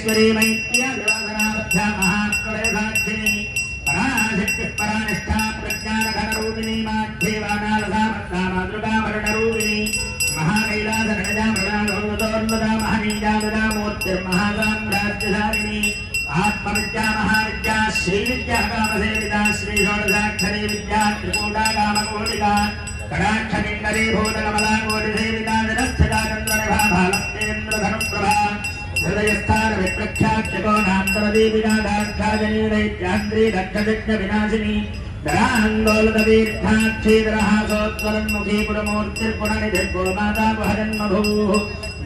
मैत्र्या महाप्रलयसाक्षिणी पराशक्ति परानिष्ठा प्रज्ञानघनरूपिणी माध्येवानालसामत्ता मातृकामरणरूपिणी महाकैलासगणजा मृणाधोन्नता महनीजागदा मूर्तिर्महासाम्राज्यधारिणी आत्मविद्या महाविद्या श्रीविद्या कामसेविता श्रीषोडशाक्षरी विद्या त्रिकूटा कामकोटिका कटाक्षकिङ्करी भूतकमला कोटिसेविता निरस्थिता चन्द्रनिभा भालस्तेन्द्रधनुप्रभा हृदयस्थान विप्रख्यात्यकोणान्तरदीपिका दाक्षाजनी दैत्यान्द्री दक्षयज्ञ विनाशिनी दराङ्गोलदीर्थाक्षीधरहासोत्तरन्मुखी पुरमूर्तिर्पुरनिधिर्गोमाता पुहजन्मभूः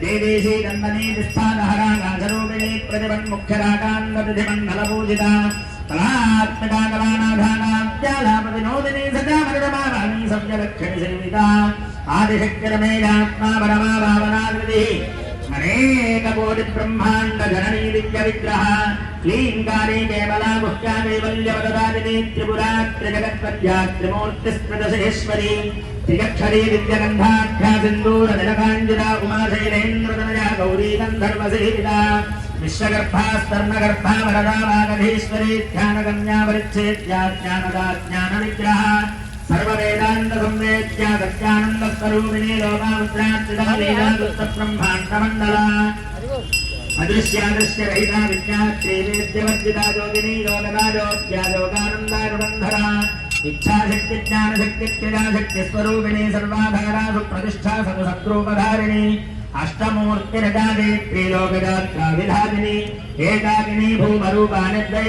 देवीशी दन्दनी विस्थानहरा नाथरूपिणी प्रतिपन्मुख्यराकान्दतिथिमण्डलपूजिता कलात्मका कलानाधानात्यालापविनोदिनी सदा मरणमावाणी सव्यलक्षणि सेविता आदिशक्तिरमेयात्मा परमा भावनाकृतिः अनेक कोटि ब्रह्मांड जननी दिव्य विग्रह क्लींकारी केवला गुह्या कैवल्यवददादिनी त्रिपुरा त्रिजगत्पद्या त्रिमूर्तिस्मृतशेश्वरी त्रिगक्षरी दिव्यगंधाख्या सिंदूर निलकांजिता उमा शैलेन्द्रतनया गौरी गंधर्वसेविता विश्वगर्भा वरदा वागधीश्वरी ध्यानगम्या परिच्छेद्या ज्ञानदा ज्ञान विग्रह सर्ववेदांत संवेद्या सत्यानंद स्वरूपिणी लोकावत्रात्रिब्रह्मांडमंडला अदृश्यादृश्य रहिता विद्या श्रीवेद्यवर्जिता योगिनी योगराजोद्या योगानंदानुबंधरा इच्छाशक्ति ज्ञानशक्ति क्रियाशक्ति स्वरूपिणी सर्वाधारा सुप्रतिष्ठा सर्वशत्रूपधारिणी अष्टमूर्तिरजादे त्रिलोकगात्रा विधारिणी एकाकिनी भूमरूपानि